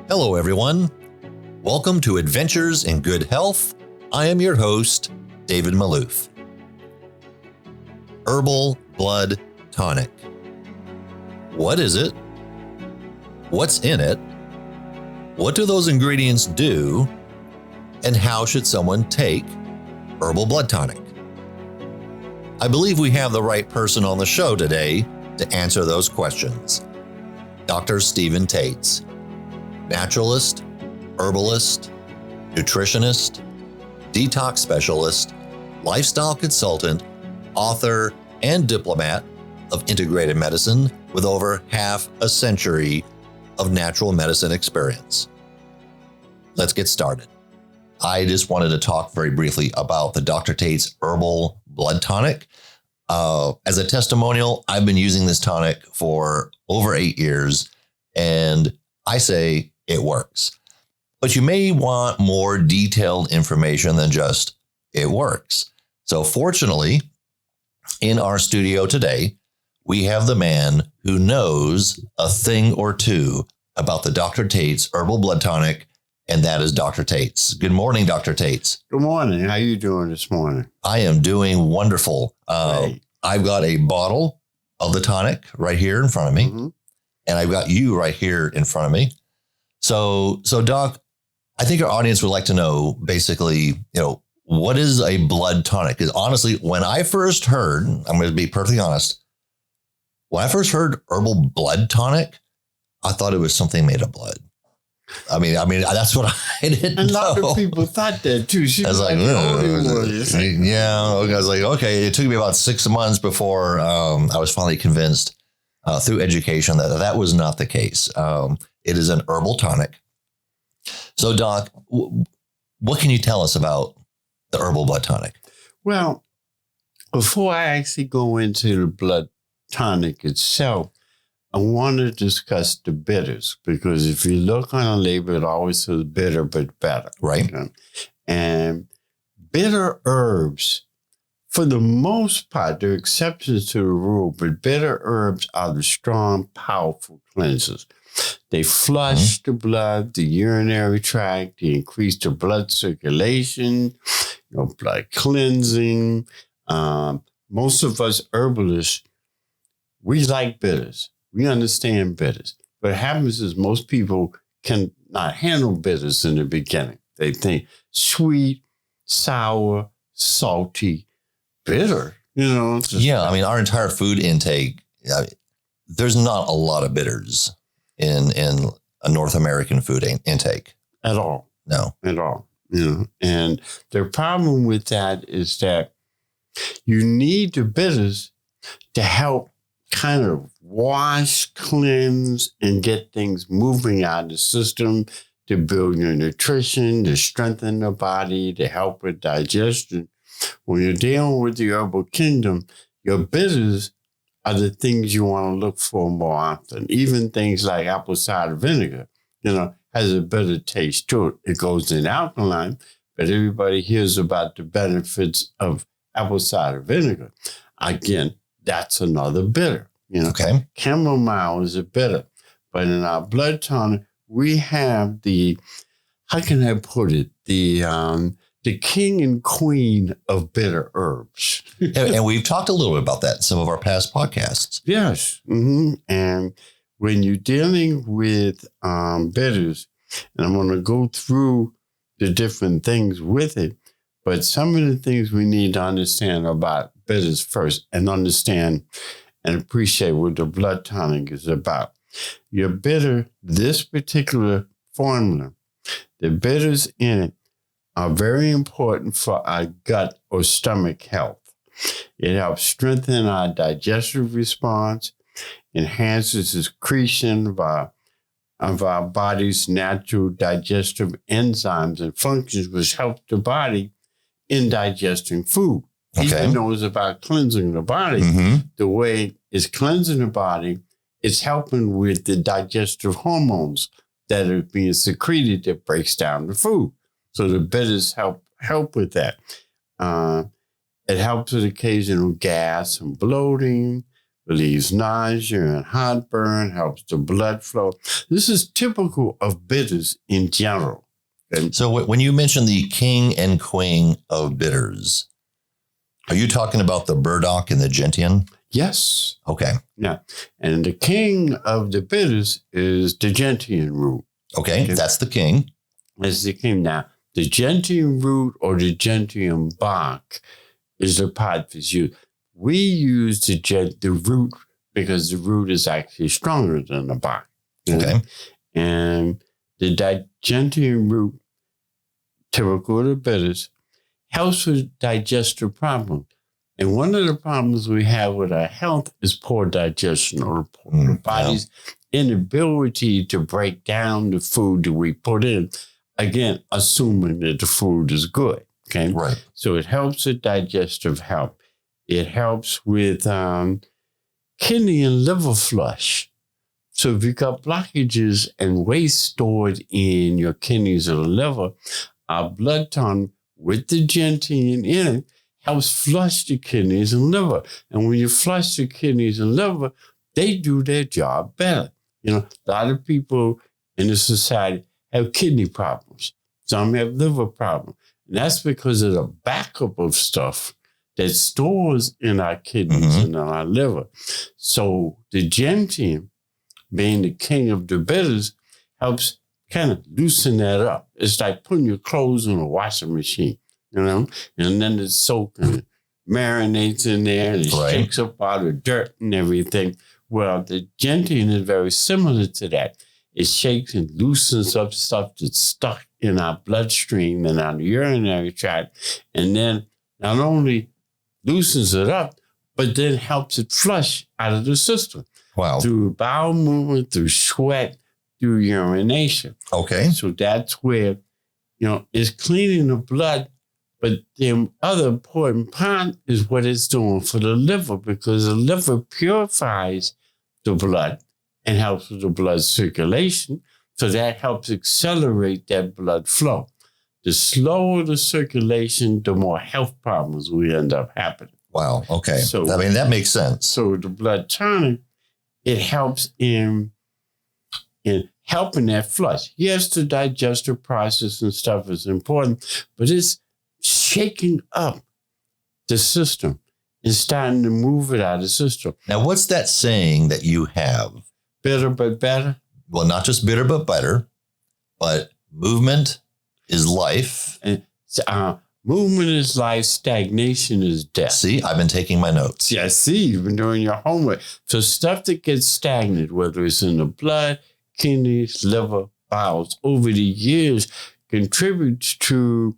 Hello, everyone. Welcome to Adventures in Good Health. I am your host, David Maloof. Herbal Blood Tonic. What is it? What's in it? What do those ingredients do? And how should someone take Herbal Blood Tonic? I believe we have the right person on the show today to answer those questions. Dr. Stephen Tates, naturalist, herbalist, nutritionist, detox specialist, lifestyle consultant, author, and diplomat of integrated medicine with over half a century of natural medicine experience. Let's get started. I just wanted to talk very briefly about the Dr. Tates Herbal Blood Tonic. As a testimonial, I've been using this tonic for over 8 years, and I say it works. But you may want more detailed information than just it works. So fortunately, in our studio today, we have the man who knows a thing or two about the Dr. Tates Herbal Blood Tonic, and that is Dr. Tates. Good morning, Dr. Tates. Good morning. How you doing this morning? I am doing wonderful. I've got a bottle of the tonic right here in front of me, and I've got you right here in front of me. So Doc, I think our audience would like to know, basically, what is a blood tonic? Because honestly, when I first heard, I'm going to be perfectly honest, when I first heard herbal blood tonic, I thought it was something made of blood. I mean, that's what I didn't know. A lot of people thought that too. I was like, I was like, okay. It took me about 6 months before I was finally convinced through education that was not the case. It is an herbal tonic. So, Doc, what can you tell us about the herbal blood tonic? Well, before I actually go into the blood tonic itself, I want to discuss the bitters, because if you look on a label, it always says bitter but better. Right. And bitter herbs, for the most part, there are exceptions to the rule, but bitter herbs are the strong, powerful cleansers. They flush the blood, the urinary tract, they increase the blood circulation, blood cleansing. Most of us herbalists, we like bitters. We understand bitters. What happens is most people cannot handle bitters in the beginning. They think sweet, sour, salty, bitter. Our entire food intake, there's not a lot of bitters in a North American food intake. At all. No. At all. And the problem with that is that you need the bitters to help kind of wash, cleanse, and get things moving out of the system, to build your nutrition, to strengthen the body, to help with digestion. When you're dealing with the herbal kingdom, your bitters are the things you want to look for more often. Even things like apple cider vinegar, has a bitter taste to it. It goes in alkaline, but everybody hears about the benefits of apple cider vinegar. Again, that's another bitter. Okay. Chamomile is a bitter. But in our blood tonic, we have how can I put it? The king and queen of bitter herbs. And we've talked a little bit about that in some of our past podcasts. Yes. Mm-hmm. And when you're dealing with bitters, and I'm going to go through the different things with it, but some of the things we need to understand about bitters first, and understand and appreciate what the blood tonic is about. Your bitter, this particular formula, the bitters in it are very important for our gut or stomach health. It helps strengthen our digestive response, enhances the secretion of our body's natural digestive enzymes and functions, which help the body in digesting food. Okay. Even though it's about cleansing the body, the way it's cleansing the body, it's helping with the digestive hormones that are being secreted that breaks down the food. So the bitters help with that. It helps with occasional gas and bloating, relieves nausea and heartburn, helps the blood flow. This is typical of bitters in general. Okay? So when you mention the king and queen of bitters, are you talking about the burdock and the gentian? Yes. Okay. Yeah. And the king of the bitters is the gentian root. Okay. That's the king. That's the king. Now, the gentian root or the gentian bark is the part that's used. We use the root because the root is actually stronger than the bark. Okay. And the gentian root, typical of the bitters, helps with digestive problems. And one of the problems we have with our health is poor digestion, or the body's inability to break down the food that we put in. Again, assuming that the food is good. Okay. Right. So it helps with digestive health. It helps with kidney and liver flush. So if you've got blockages and waste stored in your kidneys or liver, our blood tonic with the gentian in it helps flush the kidneys and liver. And when you flush the kidneys and liver, they do their job better. You know, a lot of people in the society have kidney problems. Some have liver problems. And that's because of the backup of stuff that stores in our kidneys and in our liver. So the gentian, being the king of the bitters, helps kind of loosen that up. It's like putting your clothes in a washing machine, you know, and then it's soaked and marinates in there and it shakes up all the dirt and everything. Well, the gentian is very similar to that. It shakes and loosens up stuff that's stuck in our bloodstream and our urinary tract, and then not only loosens it up, but then helps it flush out of the system. Wow. Through bowel movement, through sweat, through urination. Okay. So that's where, you know, it's cleaning the blood, but the other important part is what it's doing for the liver, because the liver purifies the blood and helps with the blood circulation. So that helps accelerate that blood flow. The slower the circulation, the more health problems we end up happening. Wow. Okay. So, I mean, that makes sense. So the blood tonic, it helps in helping that flush. Yes, the digestive process and stuff is important, but it's shaking up the system and starting to move it out of the system. Now, what's that saying that you have? Bitter but better? Well, not just bitter but better, but movement is life. And movement is life, stagnation is death. See, I've been taking my notes. Yeah, see, you've been doing your homework. So stuff that gets stagnant, whether it's in the blood, kidneys, liver, bowels, over the years, contributes to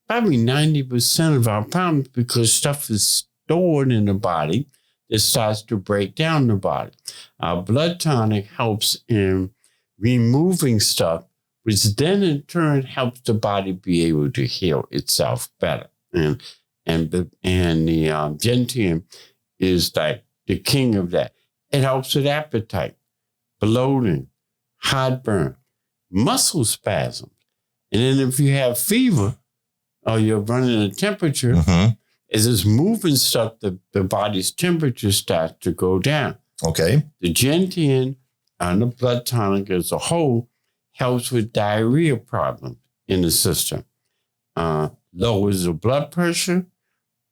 probably 90% of our problems, because stuff is stored in the body that starts to break down the body. Our blood tonic helps in removing stuff, which then in turn helps the body be able to heal itself better. And the gentian is like the king of that. It helps with appetite, bloating, heartburn, muscle spasms. And then if you have fever or you're running a temperature, as it's moving stuff, the body's temperature starts to go down. Okay. The gentian and the blood tonic as a whole helps with diarrhea problems in the system. Lowers the blood pressure,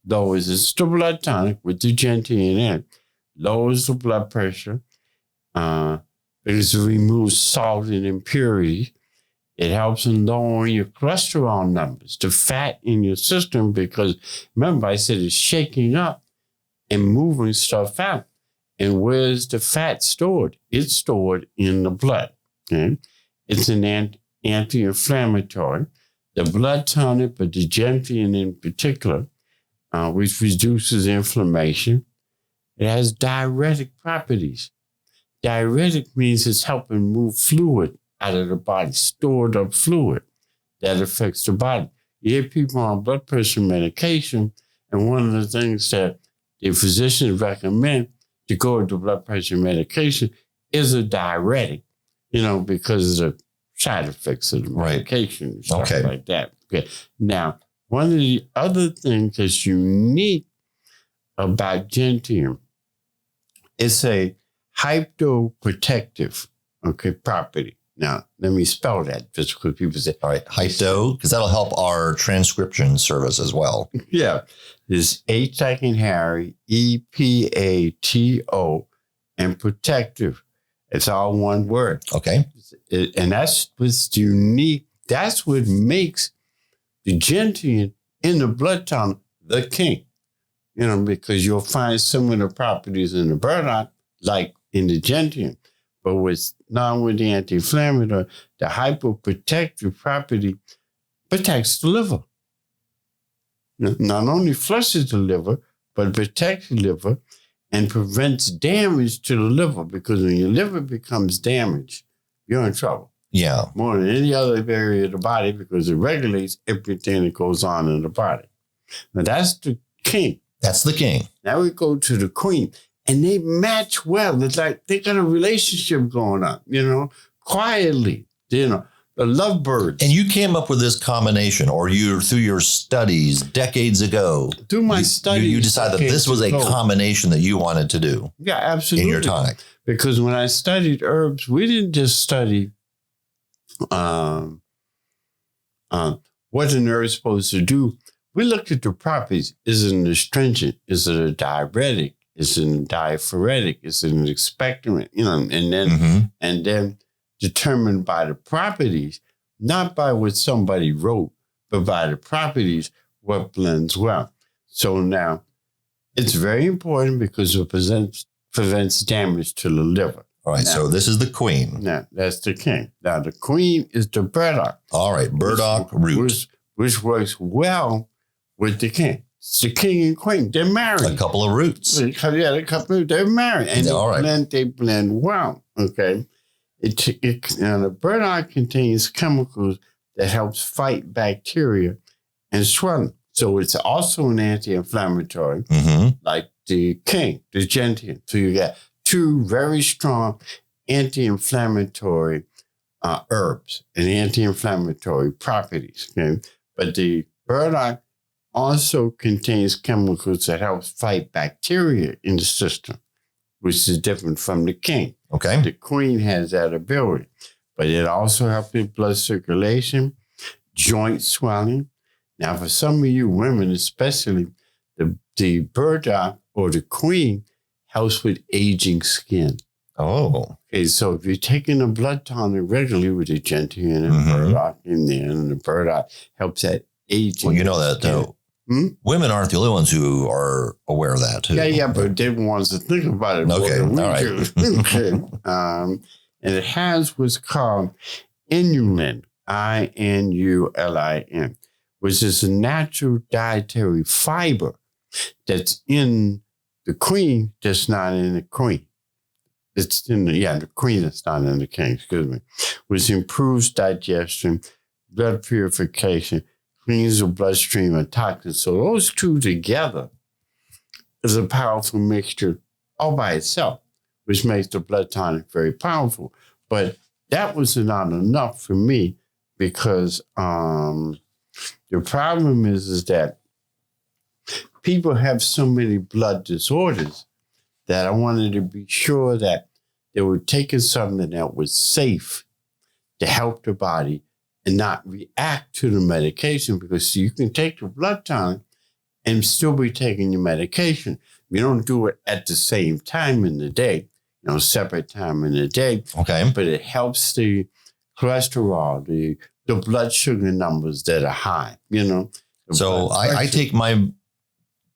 lowers the blood tonic with the gentian in it, lowers the blood pressure, because it removes salt and impurities. It helps in lowering your cholesterol numbers, the fat in your system, because remember I said it's shaking up and moving stuff out. And where's the fat stored? It's stored in the blood. Okay? It's an anti-inflammatory. The blood tonic, but the gentian in particular, which reduces inflammation. It has diuretic properties. Diuretic means it's helping move fluid out of the body, stored up fluid that affects the body. You hear people on blood pressure medication, and one of the things that the physicians recommend to go with the blood pressure medication is a diuretic, you know, because of the side effects of the medication and stuff like that. Okay. Now, one of the other things that's unique about gentian It's a hyptoprotective, property. Now, let me spell that just because people say, all right, hypto, because that'll help our transcription service as well. Yeah. It's H like in Harry, EPATO, and protective. It's all one word. Okay. And that's what's unique. That's what makes the gentian in the blood tonic the king. Because you'll find some of the properties in the burdock, like in the gentian. But what's not with the anti-inflammatory, the hypoprotective property protects the liver. Not only flushes the liver, but protects the liver and prevents damage to the liver. Because when your liver becomes damaged, you're in trouble. Yeah. More than any other area of the body because it regulates everything that goes on in the body. Now, that's the king. That's the king. Now we go to the queen. And they match well. It's like they got a relationship going on, quietly, the lovebirds. And you came up with this combination, or through your studies decades ago. Through my studies. You decided that this was a combination that you wanted to do. Yeah, absolutely. In your tonic. Because when I studied herbs, we didn't just study what an herb is supposed to do. We looked at the properties. Is it an astringent? Is it a diuretic? Is it a diaphoretic? Is it an expectorant? And then determined by the properties, not by what somebody wrote, but by the properties, what blends well. So now, it's very important because it prevents damage to the liver. All right, so this is the queen. Now, that's the king. Now, the queen is the burdock. All right, burdock root. Which works well with the king. It's the king and queen. They're married. A couple of roots. Yeah, a couple of they're married. And they blend well. Okay. And the burdock contains chemicals that helps fight bacteria and swelling. So it's also an anti-inflammatory, like the king, the gentian. So you got two very strong anti-inflammatory herbs and anti-inflammatory properties. Okay. But the burdock also contains chemicals that help fight bacteria in the system, which is different from the king. Okay. The queen has that ability, but it also helps with blood circulation, joint swelling. Now, for some of you women, especially, the burdock or the queen helps with aging skin. Oh. Okay, so if you're taking a blood tonic regularly with the gentian and burdock in there, and the burdock helps that aging. Well, you know that, though. Women aren't the only ones who are aware of that, too. Yeah, but they're the ones that think about it. Okay, all right. And it has what's called inulin, INULIN, which is a natural dietary fiber that's in the queen that's not in the queen. It's in the queen that's not in the king, which improves digestion, blood purification, cleans the bloodstream of toxins. So those two together is a powerful mixture all by itself, which makes the blood tonic very powerful. But that was not enough for me because the problem is that people have so many blood disorders that I wanted to be sure that they were taking something that was safe to help the body and not react to the medication, because you can take the blood tonic and still be taking your medication. You don't do it at the same time in the day, separate time in the day. Okay. But it helps the cholesterol, the blood sugar numbers that are high, So I take my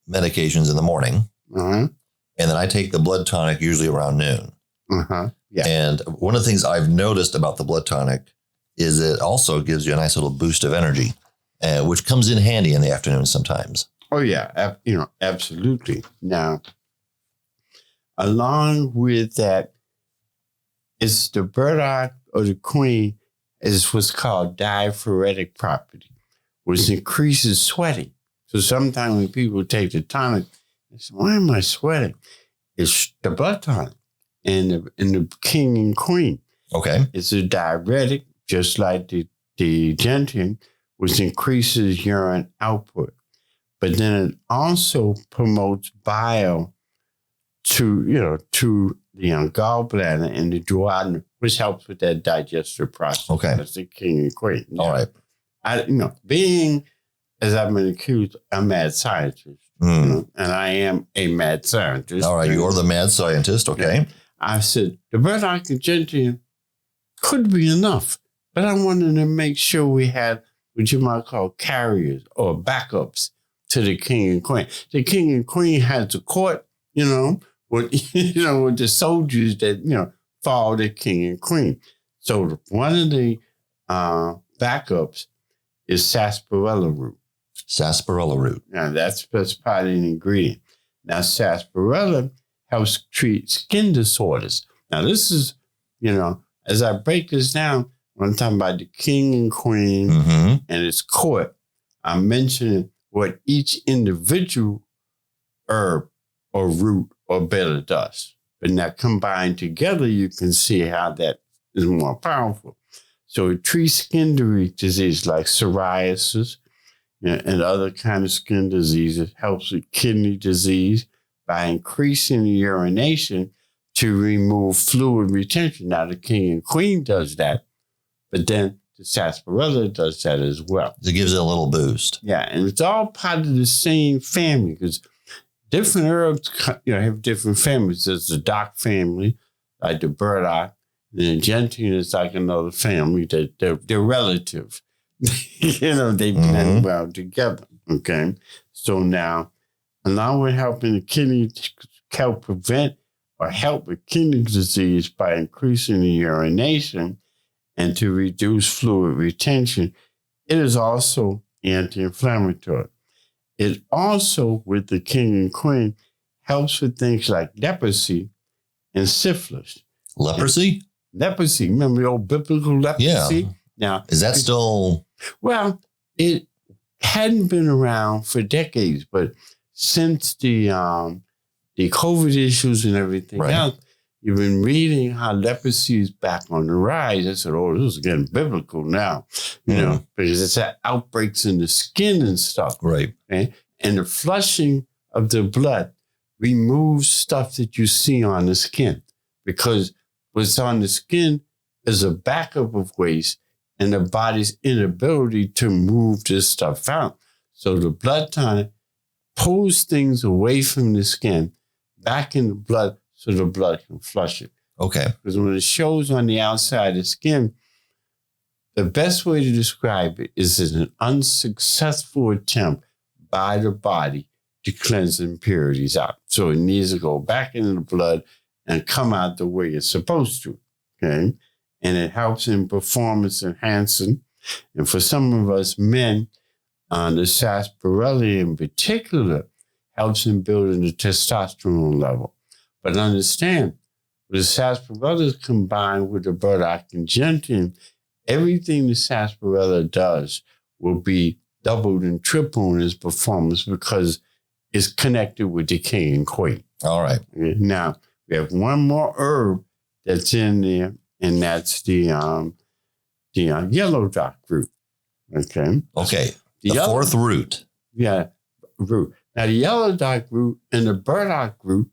medications in the morning, and then I take the blood tonic usually around noon. Yeah. And one of the things I've noticed about the blood tonic is it also gives you a nice little boost of energy, which comes in handy in the afternoon sometimes. Oh, yeah. Absolutely. Now, along with that, it's the burdock or the queen is what's called diaphoretic property, which increases sweating. So sometimes when people take the tonic, they say, why am I sweating? It's the blood tonic and the king and queen. Okay. It's a diuretic, just like the gentian, which increases urine output. But then it also promotes bile to the gallbladder and the duodenum, which helps with that digestive process. Okay. That's the king and queen. All right. Being, as I've been accused, a mad scientist, and I am a mad scientist. All right, you're the mad scientist, okay. I said, the burdock and gentian could be enough, but I wanted to make sure we had what you might call carriers or backups to the king and queen. The king and queen had the court, with the soldiers that, follow the king and queen. So one of the backups is sarsaparilla root. Sarsaparilla root. Now, that's part of the ingredient. Now, sarsaparilla helps treat skin disorders. Now, this is, as I break this down, when I'm talking about the king and queen and its court, I'm mentioning what each individual herb or root or bitter does. But now combined together, you can see how that is more powerful. So it treats skin disease like psoriasis and other kind of skin diseases, helps with kidney disease by increasing the urination to remove fluid retention. Now, the king and queen does that, but then the sarsaparilla does that as well. It gives it a little boost. Yeah, and it's all part of the same family because different herbs have different families. There's the dock family, like the burdock, and the gentian is like another family. They're relative. They blend well together. Okay, so now, along with helping the kidney help prevent or help with kidney disease by increasing the urination and to reduce fluid retention, it is also anti-inflammatory. It also, with the king and queen, helps with things like leprosy and syphilis. Leprosy? Leprosy. Remember the old biblical leprosy? Yeah. Now, is that still? Well, it hadn't been around for decades, but since the COVID issues and everything else, you've been reading how leprosy is back on the rise. I said, oh, this is getting biblical now, because it's that outbreaks in the skin and stuff. Right. Okay? And the flushing of the blood removes stuff that you see on the skin, because what's on the skin is a backup of waste and the body's inability to move this stuff out. So the blood tonic pulls things away from the skin, back in the blood, so the blood can flush it. Okay. Because when it shows on the outside of the skin, the best way to describe it is as an unsuccessful attempt by the body to cleanse impurities out. So it needs to go back into the blood and come out the way it's supposed to. Okay. And it helps in performance enhancing. And for some of us men, the sarsaparilla in particular helps in building the testosterone level. But understand, with the sarsaparilla is combined with the burdock and gentian, everything the sarsaparilla does will be doubled and tripled in its performance because it's connected with the king and queen. All right. Now, we have one more herb that's in there, and that's the yellow dock root. Okay. Okay. The fourth root. Yeah, root. Now, the yellow dock root and the burdock root,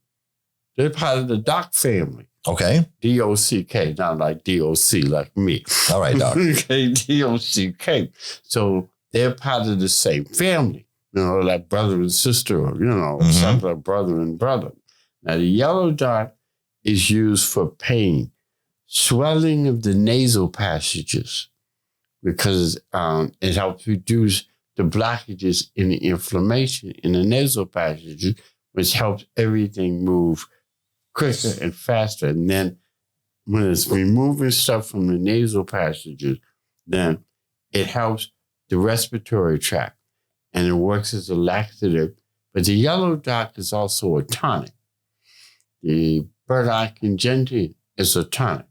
they're part of the dock family. Okay. D-O-C-K, not like D-O-C, like me. All right, Doc. Okay, D-O-C-K. So they're part of the same family, like brother and sister, or, something like brother and brother. Now, the yellow dock is used for pain, swelling of the nasal passages, because it helps reduce the blockages in the inflammation in the nasal passages, which helps everything move quicker and faster. And then when it's removing stuff from the nasal passages, then it helps the respiratory tract and it works as a laxative. But the yellow dock is also a tonic. The burdock and gentian is a tonic.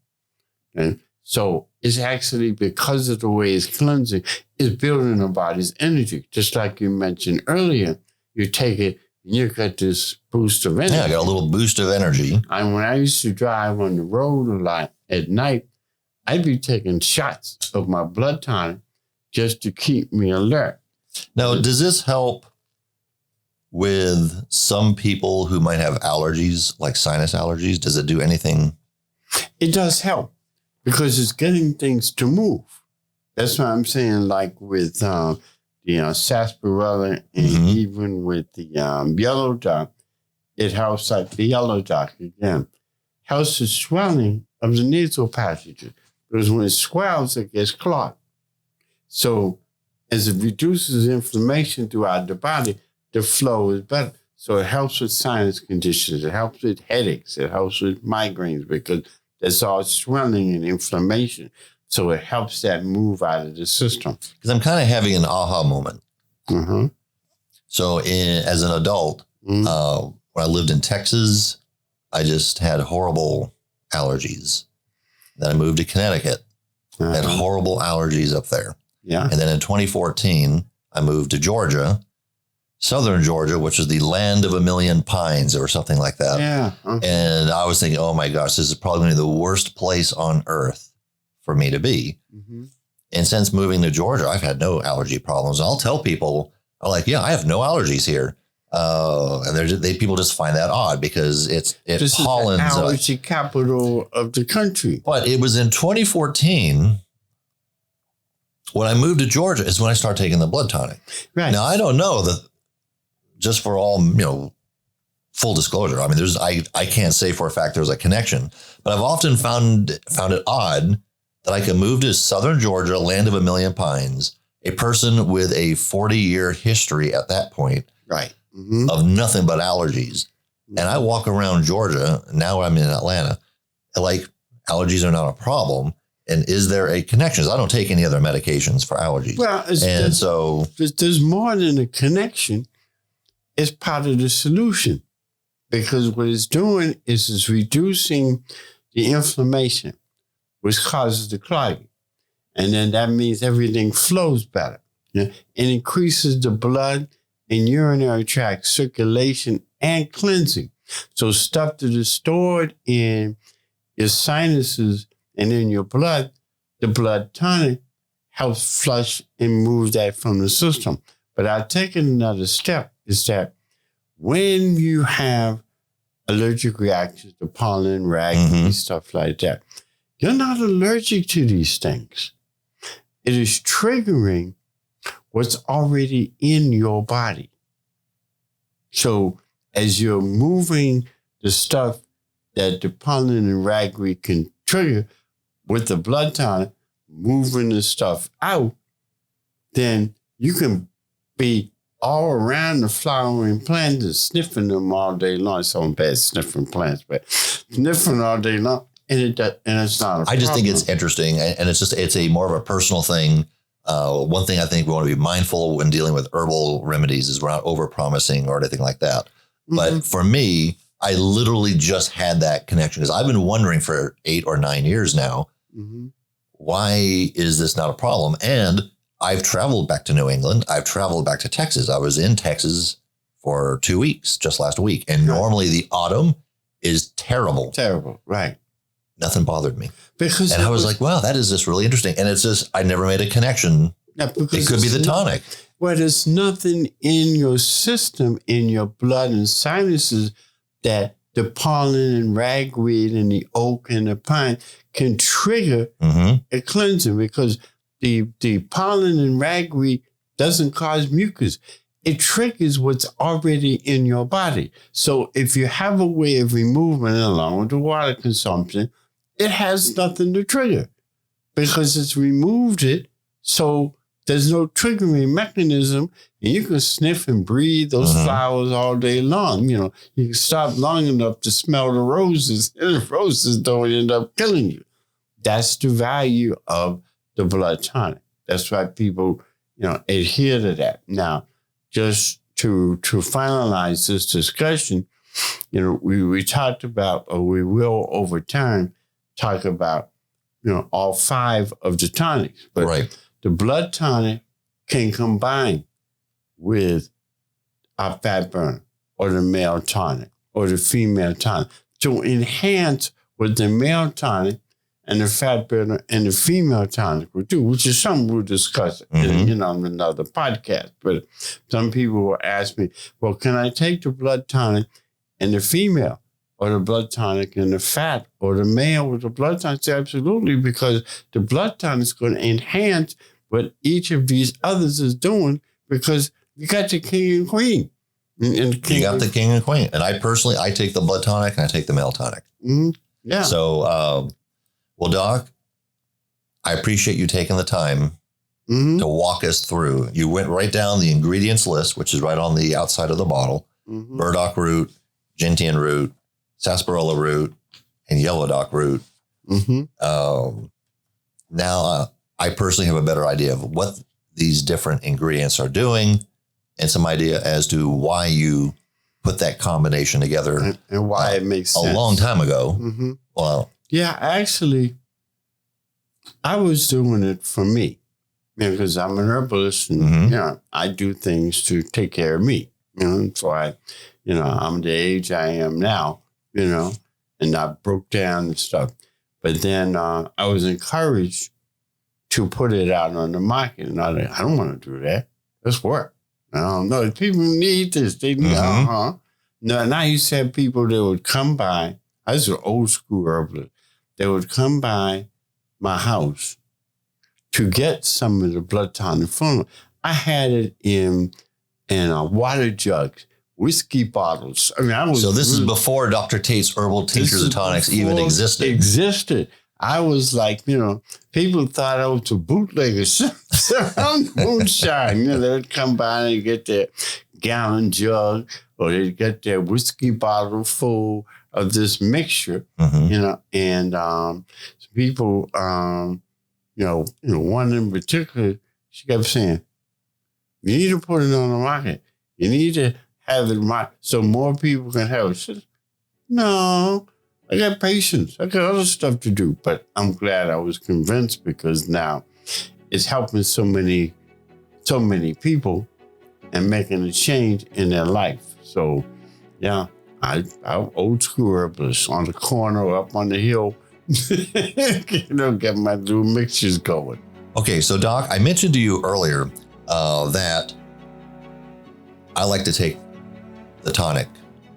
And so it's actually, because of the way it's cleansing, it's building the body's energy. Just like you mentioned earlier, you take it and you got this boost of energy. Yeah, I got a little boost of energy. And when I used to drive on the road a lot at night, I'd be taking shots of my blood tonic just to keep me alert. Now, does this help with some people who might have allergies, like sinus allergies? Does it do anything? It does help because it's getting things to move. That's what I'm saying, like with sarsaparilla and even with the yellow dock, it helps, like the yellow dock again, helps the swelling of the nasal passages. Because when it swells, it gets clogged. So as it reduces inflammation throughout the body, the flow is better. So it helps with sinus conditions. It helps with headaches. It helps with migraines because there's all swelling and inflammation. So it helps that move out of the system. Because I'm kind of having an aha moment. Mm-hmm. So as an adult, when I lived in Texas, I just had horrible allergies. Then I moved to Connecticut. I had horrible allergies up there. Yeah. And then in 2014, I moved to Georgia, southern Georgia, which is the land of a million pines or something like that. Yeah. And I was thinking, oh my gosh, this is probably the worst place on earth for me to be. Mm-hmm. And since moving to Georgia, I've had no allergy problems. I'll tell people, I'm like, yeah, I have no allergies here. And people just find that odd because this pollens. Is the allergy capital of the country. But it was in 2014 when I moved to Georgia is when I started taking the blood tonic. Right. Now, I don't know that, just for all, full disclosure. I mean, I can't say for a fact there's a connection, but I've often found it odd that I can move to southern Georgia, land of a million pines, a person with a 40-year history at that point. Right. Of nothing but allergies. And I walk around Georgia, now I'm in Atlanta, like allergies are not a problem. And is there a connection? I don't take any other medications for allergies. Well, there's more than a connection. It's part of the solution because what it's doing is it's reducing the inflammation, which causes the clogging. And then that means everything flows better. It increases the blood and urinary tract circulation and cleansing. So stuff that is stored in your sinuses and in your blood, the blood tonic helps flush and move that from the system. But I'll take it another step, is that when you have allergic reactions to pollen, ragweed, stuff like that, you're not allergic to these things. It is triggering what's already in your body. So as you're moving the stuff that the pollen and ragweed can trigger with the blood tonic, moving the stuff out, then you can be all around the flowering plants and sniffing them all day long. It's so bad sniffing plants, but sniffing all day long, and it's not a problem. I just think it's interesting, and it's a more of a personal thing. One thing I think we want to be mindful when dealing with herbal remedies is we're not over-promising or anything like that. But for me, I literally just had that connection because I've been wondering for 8 or 9 years now, why is this not a problem? And I've traveled back to New England. I've traveled back to Texas. I was in Texas for 2 weeks just last week. And normally the autumn is terrible. Terrible, right. Nothing bothered me. And I was like, wow, that is just really interesting. And it's just, I never made a connection. Yeah, it could be the tonic. Well, there's nothing in your system, in your blood and sinuses that the pollen and ragweed and the oak and the pine can trigger a cleansing because the pollen and ragweed doesn't cause mucus. It triggers what's already in your body. So if you have a way of removing it along with the water consumption, it has nothing to trigger because it's removed it. So there's no triggering mechanism and you can sniff and breathe those flowers all day long. You can stop long enough to smell the roses and the roses don't end up killing you. That's the value of the blood tonic. That's why people, adhere to that. Now, just to finalize this discussion, we talked about, or we will over time, talk about, all 5 of the tonics. But the blood tonic can combine with our fat burner or the male tonic or the female tonic to enhance what the male tonic and the fat burner and the female tonic will do, which is something we'll discuss in another podcast. But some people will ask me, well, can I take the blood tonic and the female, or the blood tonic and the fat, or the male with the blood tonic? I say, absolutely, because the blood tonic is going to enhance what each of these others is doing, because you got the king and queen. You got the king and queen. And I personally take the blood tonic and I take the male tonic. Mm-hmm. Yeah. So, well, Doc, I appreciate you taking the time to walk us through. You went right down the ingredients list, which is right on the outside of the bottle. Burdock root, gentian root, sarsaparilla root, and yellow dock root. Now, I personally have a better idea of what these different ingredients are doing, and some idea as to why you put that combination together and why it makes sense. A long time ago. Well, yeah, actually, I was doing it for me, because I'm an herbalist, and I do things to take care of me. So I'm the age I am now, and I broke down and stuff. But then I was encouraged to put it out on the market, and I don't want to do that. Let's work. No, people need this. They need, No, and I used to have people that would come by. I was an old school herbalist. They would come by my house to get some of the blood tonic from them. I had it in water jugs, whiskey bottles. So this is before Dr. Tate's Herbal Tinctures and Tonics even existed. I was like, people thought I was a bootlegger. Moonshine. They would come by and get their gallon jug, or they'd get their whiskey bottle full of this mixture, and people, one in particular, she kept saying, you need to put it on the market. You need to have it so more people can have it. She said, no, I got patience. I got other stuff to do. But I'm glad I was convinced, because now it's helping so many people and making a change in their life. So, yeah, I'm old school herbalist on the corner, up on the hill, get my little mixtures going. Okay, so Doc, I mentioned to you earlier that I like to take the tonic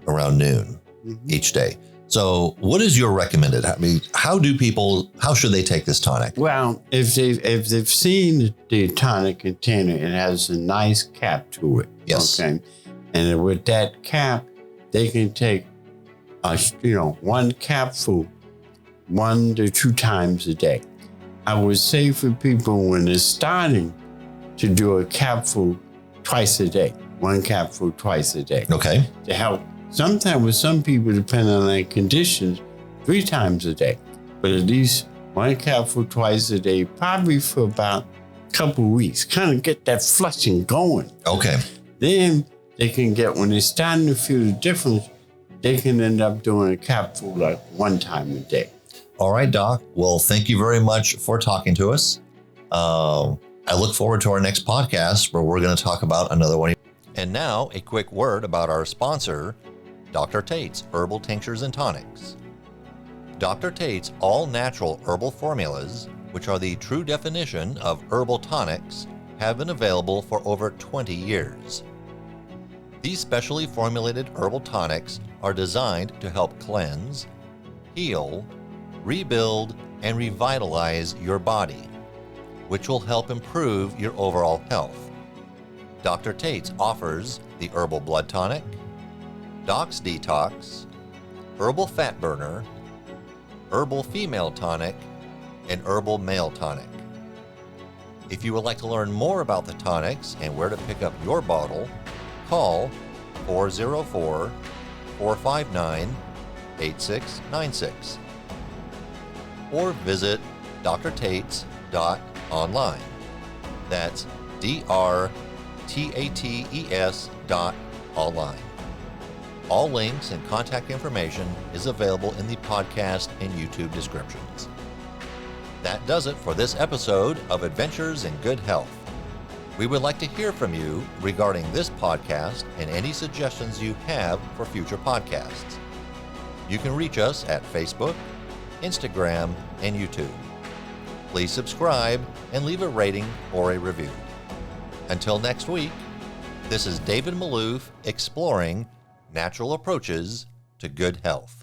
around noon each day. So what is your recommended? I mean, how should they take this tonic? Well, if they've seen the tonic container, it has a nice cap to it. Yes. Okay. And with that cap, they can take one capful 1 to 2 times a day. I would say for people when they're starting to do a capful twice a day, 1 capful twice a day. Okay. To help. Sometimes with some people, depending on their conditions, 3 times a day. But at least 1 capful twice a day, probably for about a couple of weeks. Kind of get that flushing going. Okay. Then they can when they're starting to feel the difference, they can end up doing a capful like 1 time a day. All right, Doc. Well, thank you very much for talking to us. I look forward to our next podcast where we're going to talk about another one. And now a quick word about our sponsor, Dr. Tate's Herbal Tinctures and Tonics. Dr. Tate's all-natural herbal formulas, which are the true definition of herbal tonics, have been available for over 20 years. These specially formulated herbal tonics are designed to help cleanse, heal, rebuild, and revitalize your body, which will help improve your overall health. Dr. Tate's offers the Herbal Blood Tonic, Doc's Detox, Herbal Fat Burner, Herbal Female Tonic, and Herbal Male Tonic. If you would like to learn more about the tonics and where to pick up your bottle, call 404-459-8696 or visit drtates.online. That's drtates.online. All links and contact information is available in the podcast and YouTube descriptions. That does it for this episode of Adventures in Good Health. We would like to hear from you regarding this podcast and any suggestions you have for future podcasts. You can reach us at Facebook, Instagram, and YouTube. Please subscribe and leave a rating or a review. Until next week, this is David Malouf exploring natural approaches to good health.